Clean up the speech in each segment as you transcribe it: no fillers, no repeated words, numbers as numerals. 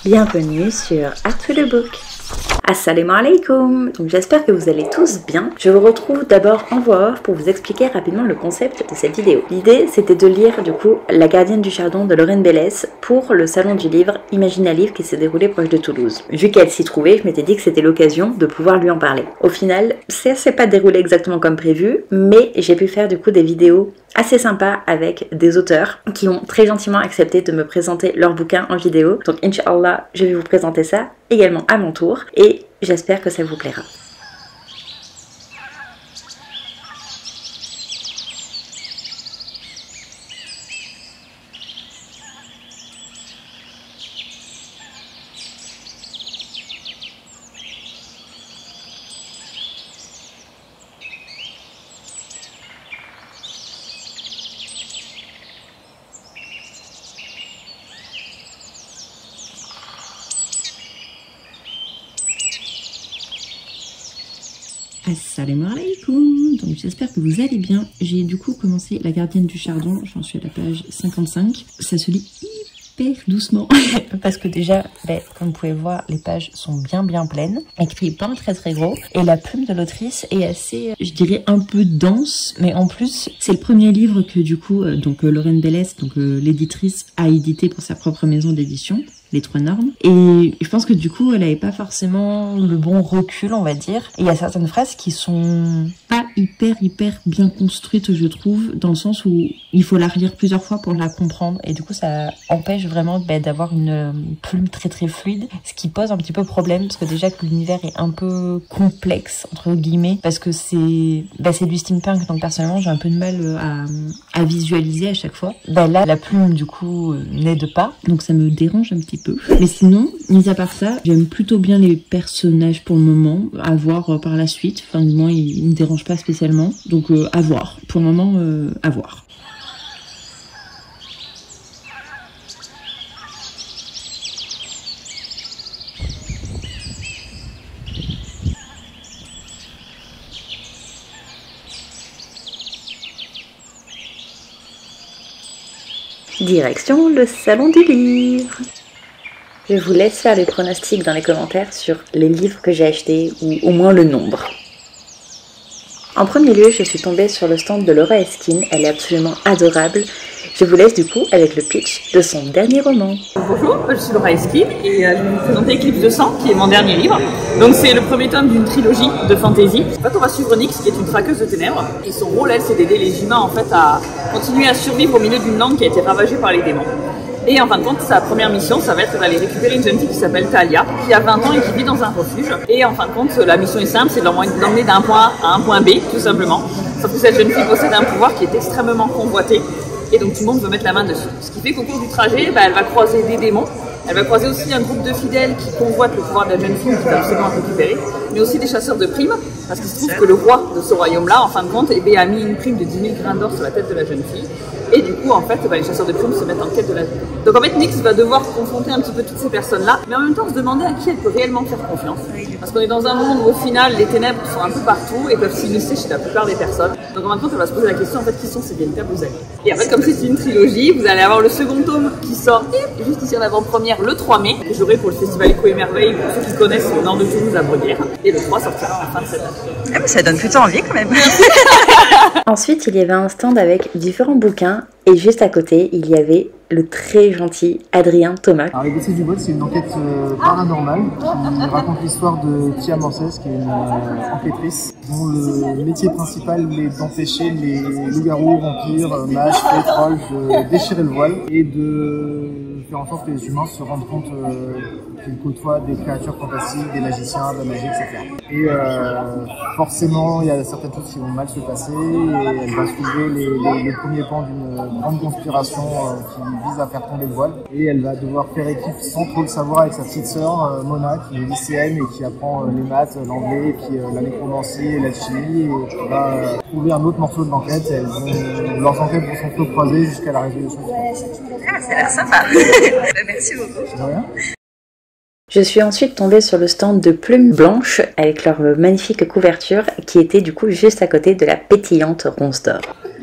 Bienvenue sur Art to the Book. Assalamu alaikum. Donc j'espère que vous allez tous bien. Je vous retrouve d'abord en voix off pour vous expliquer rapidement le concept de cette vidéo. L'idée c'était de lire du coup La gardienne du chardon de Lorraine Bellès pour le salon du livre Imagina Livre qui s'est déroulé proche de Toulouse. Vu qu'elle s'y trouvait, je m'étais dit que c'était l'occasion de pouvoir lui en parler. Au final, ça s'est pas déroulé exactement comme prévu, mais j'ai pu faire du coup des vidéos assez sympa avec des auteurs qui ont très gentiment accepté de me présenter leur bouquin en vidéo. Donc Inch'Allah, je vais vous présenter ça également à mon tour et j'espère que ça vous plaira. Assalamu alaikum. Donc j'espère que vous allez bien. J'ai du coup commencé La gardienne du chardon, j'en suis à la page 55. Ça se lit hyper doucement parce que déjà, comme vous pouvez voir, les pages sont bien pleines, écrit pas très gros et la plume de l'autrice est assez, je dirais un peu dense, mais en plus c'est le premier livre que du coup Lorraine Bellès, l'éditrice, a édité pour sa propre maison d'édition. Les Trois Normes. Et je pense que du coup, elle avait pas forcément le bon recul, on va dire. Et il y a certaines phrases qui sont pas hyper bien construites, je trouve, dans le sens où il faut la relire plusieurs fois pour la comprendre. Et du coup, ça empêche vraiment d'avoir une plume très fluide, ce qui pose un petit peu problème, parce que déjà que l'univers est un peu complexe, entre guillemets, parce que c'est du steampunk, donc personnellement, j'ai un peu de mal à visualiser à chaque fois. Là, la plume, du coup, n'aide pas, donc ça me dérange un petit peu. Mais sinon, mis à part ça, j'aime plutôt bien les personnages pour le moment, à voir par la suite. Enfin, du moins, ils me dérangent pas spécialement. Donc, à voir. Pour le moment, à voir. Direction le salon du livre. Je vous laisse faire les pronostics dans les commentaires sur les livres que j'ai achetés, ou au moins le nombre. En premier lieu, je suis tombée sur le stand de Laura Esquine, elle est absolument adorable. Je vous laisse du coup avec le pitch de son dernier roman. Bonjour, je suis Laura Esquine et je vais vous présenter Eclipse de sang, qui est mon dernier livre. Donc c'est le premier tome d'une trilogie de fantasy. En fait, on va suivre Nyx, qui est une traqueuse de ténèbres. Et son rôle, elle, c'est d'aider les humains en fait à continuer à survivre au milieu d'une langue qui a été ravagée par les démons. Et en fin de compte, sa première mission, ça va être d'aller récupérer une jeune fille qui s'appelle Talia, qui a 20 ans et qui vit dans un refuge. Et en fin de compte, la mission est simple, c'est de l'emmener d'un point A à un point B, tout simplement. Sauf que cette jeune fille possède un pouvoir qui est extrêmement convoité. Et donc tout le monde veut mettre la main dessus. Ce qui fait qu'au cours du trajet, elle va croiser des démons. Elle va croiser aussi un groupe de fidèles qui convoitent le pouvoir de la jeune fille qui va absolument récupérer. Mais aussi des chasseurs de primes. Parce qu'il se trouve que le roi de ce royaume-là, en fin de compte, a mis une prime de 10 000 grains d'or sur la tête de la jeune fille. Et du coup, en fait, les chasseurs de primes se mettent en quête de la vie. Donc en fait, Nyx va devoir confronter un petit peu toutes ces personnes-là, mais en même temps se demander à qui elle peut réellement faire confiance. Parce qu'on est dans un monde où au final, les ténèbres sont un peu partout et peuvent s'immiscer chez la plupart des personnes. Donc en même temps, elle va se poser la question, en fait, qui sont ces véritables alliés. Et en fait, comme c'est une trilogie, vous allez avoir le second tome qui sort juste ici en avant-première le 3 mai. Et j'aurai pour le festival Écho et Merveille, pour ceux qui connaissent le nord de Toulouse à Brodière. Et le 3 sortira à la fin de cette année. Ah mais ça donne plutôt envie quand même. Ensuite, il y avait un stand avec différents bouquins et juste à côté, il y avait le très gentil Adrien Thomas. Alors, Les Dossiers du Bol, c'est une enquête paranormale qui raconte l'histoire de Tia Morces, qui est une enquêtrice dont le métier principal est d'empêcher les loups-garous, vampires, mages, fées, trolls de déchirer le voile et de faire en sorte que les humains se rendent compte qu'ils côtoient des créatures fantastiques, des magiciens, de la magie, etc. Et forcément, il y a certaines choses qui vont mal se passer et elle va soulever les premiers pans d'une grande conspiration qui vise à faire tomber le voile. Et elle va devoir faire équipe sans trop le savoir avec sa petite sœur Mona, qui est lycéenne et qui apprend les maths, l'anglais, et puis la nécromancie et l'alchimie. Et va trouver un autre morceau de l'enquête. Leurs enquêtes vont s'entrecroiser jusqu'à la résolution. Ah, ça a l'air sympa. Merci beaucoup. De rien. Je suis ensuite tombée sur le stand de Plumes Blanches avec leur magnifique couverture qui était du coup juste à côté de la pétillante Ronce d'Or.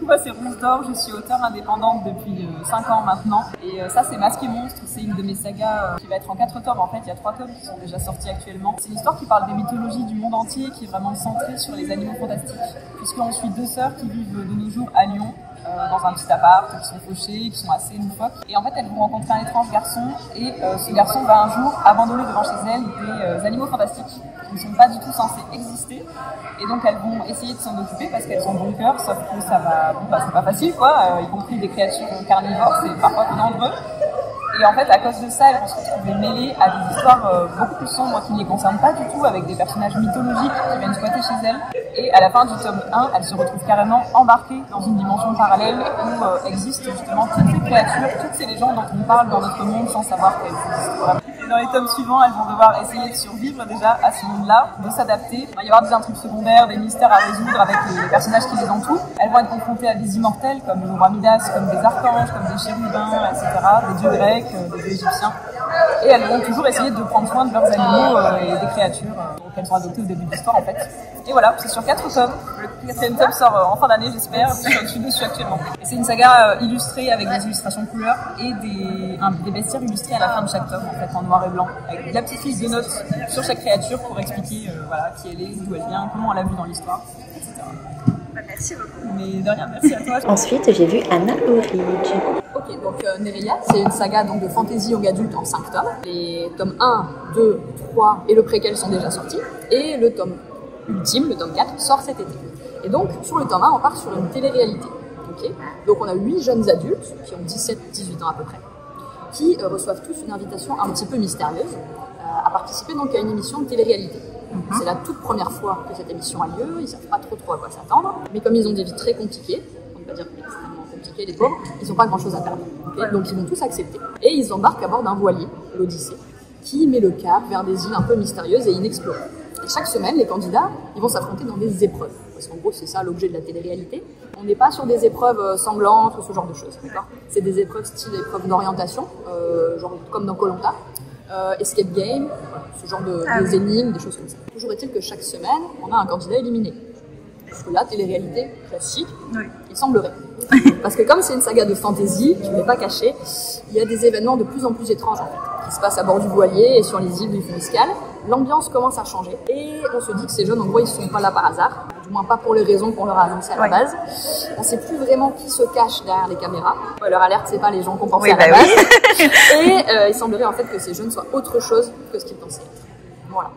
coup, c'est Ronce d'Or, je suis auteure indépendante depuis 5 ans maintenant. Et ça, c'est Masque et Monstre, c'est une de mes sagas qui va être en 4 tomes. En fait, il y a 3 tomes qui sont déjà sortis actuellement. C'est une histoire qui parle des mythologies du monde entier, qui est vraiment centrée sur les animaux fantastiques. Puisqu'on suit 2 sœurs qui vivent de nos jours à Lyon, dans un petit appart, qui sont fauchées, qui sont assez loufoques. Et en fait, elles vont rencontrer un étrange garçon, et ce garçon va un jour abandonner devant chez elles des animaux fantastiques qui ne sont pas du tout censés exister. Et donc elles vont essayer de s'en occuper parce qu'elles ont bon cœur, sauf que ça va, c'est pas facile quoi, y compris des créatures carnivores, c'est parfois dangereux. Et en fait, à cause de ça, elles vont se retrouver mêlées à des histoires beaucoup plus sombres qui ne les concernent pas du tout, avec des personnages mythologiques qui viennent squatter chez elles. Et à la fin du tome 1, elles se retrouvent carrément embarquées dans une dimension parallèle où existent justement toutes ces créatures, toutes ces légendes dont on parle dans notre monde sans savoir qu'elles existent. Et dans les tomes suivants, elles vont devoir essayer de survivre déjà à ce monde-là, de s'adapter. Il va y avoir des intrigues secondaires, des mystères à résoudre avec les personnages qui les entourent. Elles vont être confrontées à des immortels comme le roi Midas, comme des archanges, comme des chérubins, etc., des dieux grecs, des dieux égyptiens. Et elles vont toujours essayer de prendre soin de leurs animaux et des créatures qu'elles ont adoptées au début de l'histoire en fait. Et voilà, c'est sur 4 tomes. Le 4e tome sort en fin d'année j'espère, je suis dessus actuellement. Et c'est une saga illustrée avec des illustrations couleurs et des bestiaires illustrés à la fin de chaque tome en fait en noir et blanc, avec la petite fiche de notes sur chaque créature pour expliquer qui elle est, d'où elle vient, comment on l'a vue dans l'histoire, etc. Merci beaucoup. Mais de rien, merci à toi. Ensuite, j'ai vu Anna Orridge. Ok, donc Nereia, c'est une saga donc, de fantasy young adulte en 5 tomes. Les tomes 1, 2, 3 et le préquel sont déjà sortis. Et le tome ultime, le tome 4, sort cet été. Et donc, sur le tome 1, on part sur une télé-réalité. Okay, donc on a 8 jeunes adultes, qui ont 17-18 ans à peu près, qui reçoivent tous une invitation un petit peu mystérieuse à participer donc à une émission de télé-réalité. C'est la toute première fois que cette émission a lieu, ils ne savent pas trop à quoi s'attendre, mais comme ils ont des vies très compliquées, on ne va pas dire extrêmement compliquées, les pauvres, ils n'ont pas grand-chose à perdre. Okay, donc ils vont tous accepter. Et ils embarquent à bord d'un voilier, l'Odyssée, qui met le cap vers des îles un peu mystérieuses et inexplorées. Et chaque semaine, les candidats, ils vont s'affronter dans des épreuves. Parce qu'en gros, c'est ça l'objet de la télé-réalité. On n'est pas sur des épreuves sanglantes ou ce genre de choses, d'accord ? C'est des épreuves style épreuves d'orientation, genre comme dans Koh-Lanta, escape game, ce genre des énigmes, des choses comme ça. Toujours est-il que chaque semaine, on a un candidat éliminé. Parce que là, télé-réalité classique, oui. Il semblerait. Parce que comme c'est une saga de fantasy, je ne l'ai pas caché, il y a des événements de plus en plus étranges en fait, qui se passent à bord du voilier et sur les îles où ils font escale. L'ambiance commence à changer et on se dit que ces jeunes, en gros, ils ne sont pas là par hasard, du moins pas pour les raisons qu'on leur a annoncées à la base. On ne sait plus vraiment qui se cache derrière les caméras. Leur alerte, c'est pas les gens qu'on pensait à la base. Et il semblerait en fait que ces jeunes soient autre chose que ce qu'ils pensaient être. Voilà.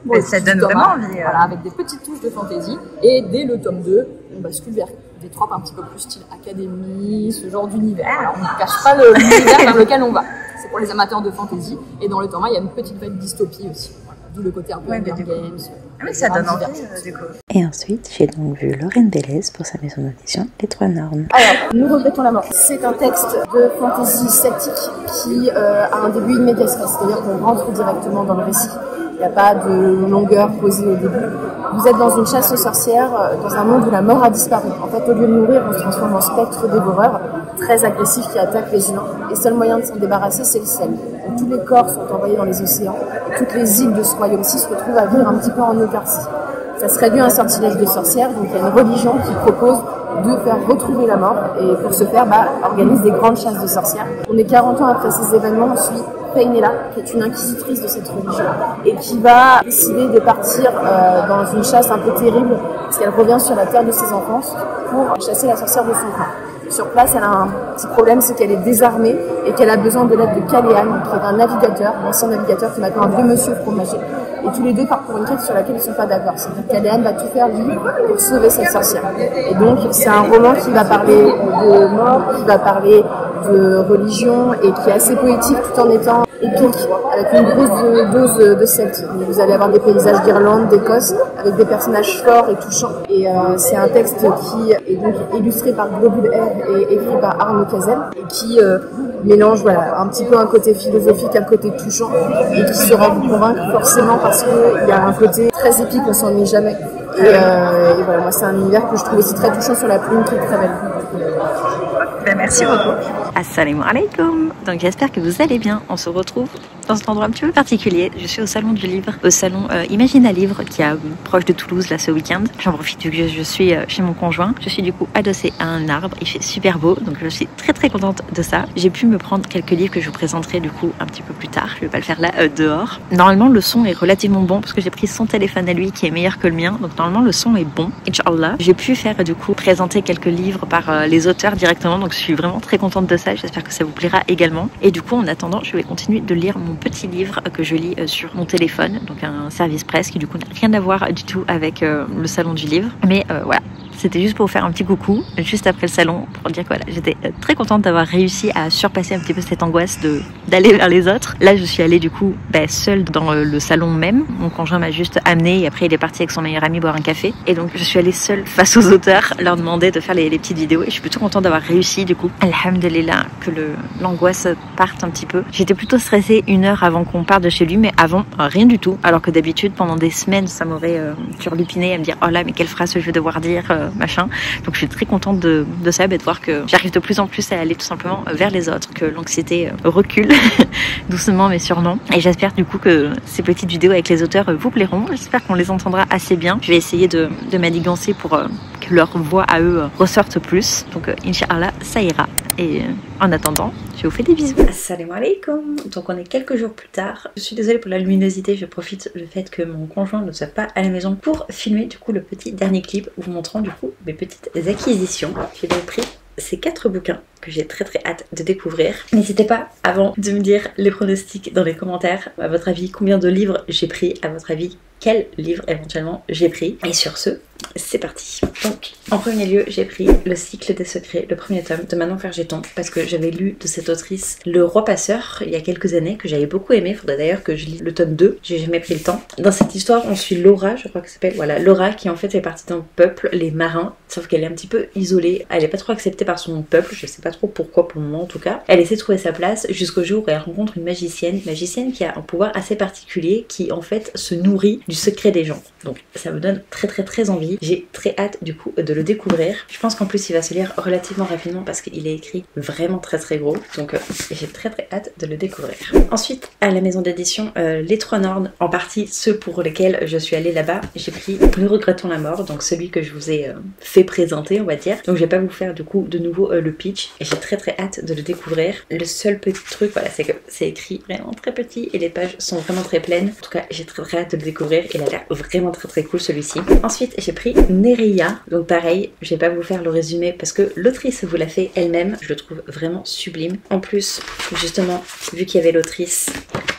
Mais ça donne vraiment envie. Voilà, avec des petites touches de fantaisie. Et dès le tome 2, on bascule vers des tropes un petit peu plus style académie, ce genre d'univers. Voilà, on ne cache pas l'univers dans lequel on va. C'est pour les amateurs de fantaisie. Et dans le tome 1, il y a une petite vague dystopie aussi. Voilà, d'où le côté un peu Hunger Games. Mais ça donne envie, du coup. Et ensuite, j'ai donc vu Lorraine Bélez pour sa maison d'édition Les Trois Normes. Alors, Nous regrettons la mort. C'est un texte de fantaisie celtique qui a un début immédiat, c'est-à-dire qu'on rentre directement dans le récit. Il n'y a pas de longueur posée au début. Vous êtes dans une chasse aux sorcières, dans un monde où la mort a disparu. En fait, au lieu de mourir, on se transforme en spectre dévoreur, très agressif qui attaque les humains. Et le seul moyen de s'en débarrasser, c'est le sel. Donc, tous les corps sont envoyés dans les océans. Et toutes les îles de ce royaume-ci se retrouvent à vivre un petit peu en autarcie. Ça se réduit à un sortilège de sorcières. Donc, il y a une religion qui propose de faire retrouver la mort. Et pour ce faire, organise des grandes chasses de sorcières. On est 40 ans après ces événements, on suit Peinella, qui est une inquisitrice de cette religion, et qui va décider de partir dans une chasse un peu terrible, parce qu'elle revient sur la terre de ses enfances pour chasser la sorcière de son clan. Sur place, elle a un petit problème, c'est qu'elle est désarmée et qu'elle a besoin de l'aide de Caléane, qui est un navigateur, un ancien navigateur qui est maintenant un vieux monsieur fromager. Et tous les deux partent pour une quête sur laquelle ils ne sont pas d'accord. C'est-à-dire que Caléane va tout faire, lui, pour sauver cette sorcière. Et donc, c'est un roman qui va parler de mort, qui va parler de religion et qui est assez poétique tout en étant épique, avec une grosse dose de celte. Vous allez avoir des paysages d'Irlande, d'Écosse, avec des personnages forts et touchants. Et c'est un texte qui est donc illustré par Globule R et écrit par Arnaud Cazel, et qui mélange un petit peu un côté philosophique, un côté touchant, et qui saura vous convaincre forcément parce qu'il y a un côté très épique, on s'ennuie jamais. Et voilà, moi c'est un univers que je trouve aussi très touchant sur la plume, qui est très belle. Merci beaucoup. Assalamu alaikum. Donc j'espère que vous allez bien. On se retrouve dans un endroit un petit peu particulier. Je suis au salon du livre, au salon Imagine un livre qui est proche de Toulouse là ce week-end. J'en profite vu que je suis chez mon conjoint. Je suis du coup adossée à un arbre. Il fait super beau, donc je suis très contente de ça. J'ai pu me prendre quelques livres que je vous présenterai du coup un petit peu plus tard. Je vais pas le faire là dehors. Normalement le son est relativement bon parce que j'ai pris son téléphone à lui qui est meilleur que le mien. Donc normalement le son est bon. Inch'Allah. J'ai pu faire du coup présenter quelques livres par les auteurs directement. Donc je suis vraiment très contente de ça. J'espère que ça vous plaira également. Et du coup en attendant, je vais continuer de lire mon petit livre que je lis sur mon téléphone, donc un service presse qui du coup n'a rien à voir du tout avec le salon du livre, mais voilà. C'était juste pour vous faire un petit coucou, juste après le salon, pour dire que voilà, j'étais très contente d'avoir réussi à surpasser un petit peu cette angoisse d'aller vers les autres. Là, je suis allée du coup seule dans le salon même. Mon conjoint m'a juste amenée et après il est parti avec son meilleur ami boire un café. Et donc je suis allée seule face aux auteurs, leur demander de faire les petites vidéos. Et je suis plutôt contente d'avoir réussi du coup. Alhamdulillah, que l'angoisse parte un petit peu. J'étais plutôt stressée 1 heure avant qu'on parte de chez lui, mais avant, rien du tout. Alors que d'habitude, pendant des semaines, ça m'aurait turlupiné à me dire oh là, mais quelle phrase je vais devoir dire machin. Donc je suis très contente de ça, de voir que j'arrive de plus en plus à aller tout simplement vers les autres, que l'anxiété recule doucement mais sûrement. Et j'espère du coup que ces petites vidéos avec les auteurs vous plairont. J'espère qu'on les entendra assez bien. Je vais essayer de manigancer pour que leur voix à eux ressorte plus. Donc Inch'Allah, ça ira. Et en attendant, je vous fais des bisous. Assalamu alaikum. Donc on est quelques jours plus tard. Je suis désolée pour la luminosité, je profite du fait que mon conjoint ne soit pas à la maison pour filmer du coup le petit dernier clip vous montrant du coup mes petites acquisitions. J'ai donc pris ces 4 bouquins que j'ai très hâte de découvrir. N'hésitez pas avant de me dire les pronostics dans les commentaires. À votre avis, combien de livres j'ai pris? À votre avis, quel livre éventuellement j'ai pris? Et sur ce, c'est parti. Donc, en premier lieu, j'ai pris Le Cycle des Secrets, le premier tome de Manon Fergeton, parce que j'avais lu de cette autrice Le Roi Passeur il y a quelques années, que j'avais beaucoup aimé. Faudrait d'ailleurs que je lise le tome 2, j'ai jamais pris le temps. Dans cette histoire, on suit Laura, je crois que ça s'appelle, voilà, Laura, qui en fait fait partie d'un peuple, les marins, sauf qu'elle est un petit peu isolée, elle est pas trop acceptée par son peuple, je sais pas trop pourquoi pour le moment en tout cas. Elle essaie de trouver sa place jusqu'au jour où elle rencontre une magicienne qui a un pouvoir assez particulier, qui en fait se nourrit du secret des gens. Donc ça me donne très envie. J'ai très hâte du coup de le découvrir. Je pense qu'en plus il va se lire relativement rapidement parce qu'il est écrit vraiment très gros. Donc j'ai très hâte de le découvrir. Ensuite, à la maison d'édition Les Trois Nornes, en partie ceux pour lesquels je suis allée là-bas, j'ai pris Nous regrettons la mort, donc celui que je vous ai fait présenter on va dire. Donc je vais pas vous faire du coup de nouveau le pitch. Et j'ai très hâte de le découvrir. Le seul petit truc, voilà, c'est que c'est écrit vraiment très petit et les pages sont vraiment très pleines. En tout cas, j'ai très hâte de le découvrir. Il a l'air vraiment très cool celui-ci. Ensuite, j'ai pris Nereia. Donc pareil, je vais pas vous faire le résumé parce que l'autrice vous l'a fait elle-même. Je le trouve vraiment sublime. En plus, justement, vu qu'il y avait l'autrice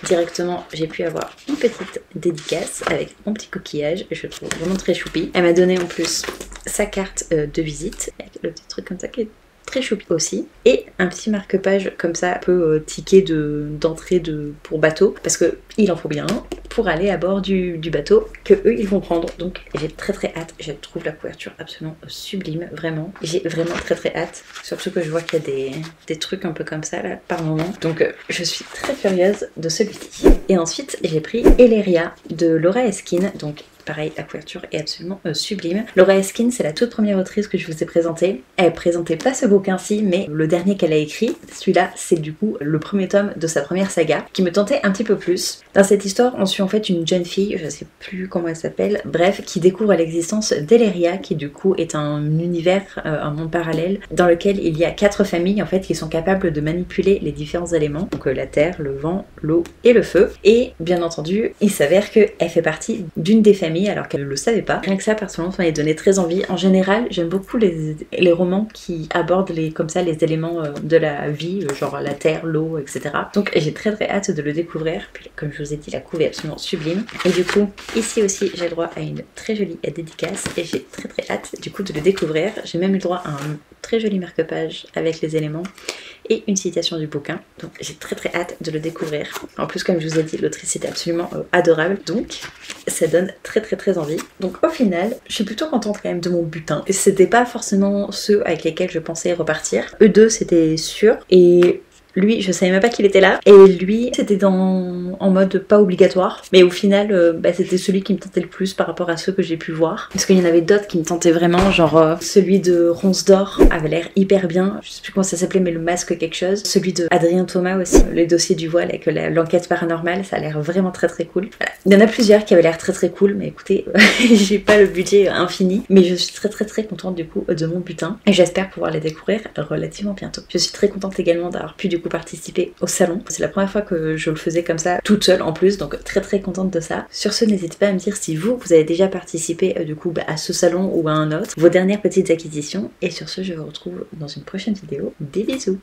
directement, j'ai pu avoir une petite dédicace avec mon petit coquillage. Je le trouve vraiment très choupi. Elle m'a donné en plus sa carte de visite avec le petit truc comme ça qui est très choupi aussi, et un petit marque-page comme ça, un peu ticket d'entrée pour bateau, parce que il en faut bien pour aller à bord du bateau que eux ils vont prendre. Donc j'ai très hâte. Je trouve la couverture absolument sublime, vraiment. J'ai vraiment très hâte, surtout que je vois qu'il y a des trucs un peu comme ça là par moment. Donc je suis très curieuse de celui-ci. Et ensuite j'ai pris Eleria de Laura Eskin. Donc pareil, la couverture est absolument sublime. Laura Eskin, c'est la toute première autrice que je vous ai présentée. Elle présentait pas ce bouquin-ci, mais le dernier qu'elle a écrit. Celui-là, c'est du coup le premier tome de sa première saga, qui me tentait un petit peu plus. Dans cette histoire, on suit en fait une jeune fille, je sais plus comment elle s'appelle, bref, qui découvre l'existence d'Eleria, qui du coup est un univers, un monde parallèle, dans lequel il y a 4 familles en fait qui sont capables de manipuler les différents éléments, donc la terre, le vent, l'eau et le feu. Et bien entendu, il s'avère qu'elle fait partie d'une des familles alors qu'elle ne le savait pas. Rien que ça, personnellement, ça m'a donné très envie. En général, j'aime beaucoup les romans qui abordent comme ça les éléments de la vie, genre la terre, l'eau, etc. Donc j'ai très hâte de le découvrir. Puis, comme je vous ai dit, la couve est absolument sublime. Et du coup, ici aussi, j'ai le droit à une très jolie dédicace et j'ai très hâte du coup de le découvrir. J'ai même eu le droit à un très joli marque-page avec les éléments et une citation du bouquin. Donc j'ai très hâte de le découvrir. En plus, comme je vous ai dit, l'autrice était absolument adorable. Donc ça donne très envie. Donc au final, je suis plutôt contente quand même de mon butin. C'était pas forcément ceux avec lesquels je pensais repartir. Eux deux, c'était sûr. Et Lui, je savais même pas qu'il était là. Et lui, c'était en mode pas obligatoire. Mais au final, c'était celui qui me tentait le plus par rapport à ceux que j'ai pu voir. Parce qu'il y en avait d'autres qui me tentaient vraiment, genre celui de Ronce d'Or avait l'air hyper bien. Je sais plus comment ça s'appelait, mais le masque quelque chose. Celui de Adrien Thomas aussi, les dossiers du voile avec l'enquête paranormale, ça a l'air vraiment très très cool. Voilà. Il y en a plusieurs qui avaient l'air très très cool, mais écoutez, j'ai pas le budget infini. Mais je suis très très très contente du coup de mon butin. Et j'espère pouvoir les découvrir relativement bientôt. Je suis très contente également d'avoir pu du coup participer au salon. C'est la première fois que je le faisais comme ça, toute seule en plus, donc très très contente de ça. Sur ce, n'hésitez pas à me dire si vous avez déjà participé du coup à ce salon ou à un autre, vos dernières petites acquisitions. Et sur ce, je vous retrouve dans une prochaine vidéo. Des bisous.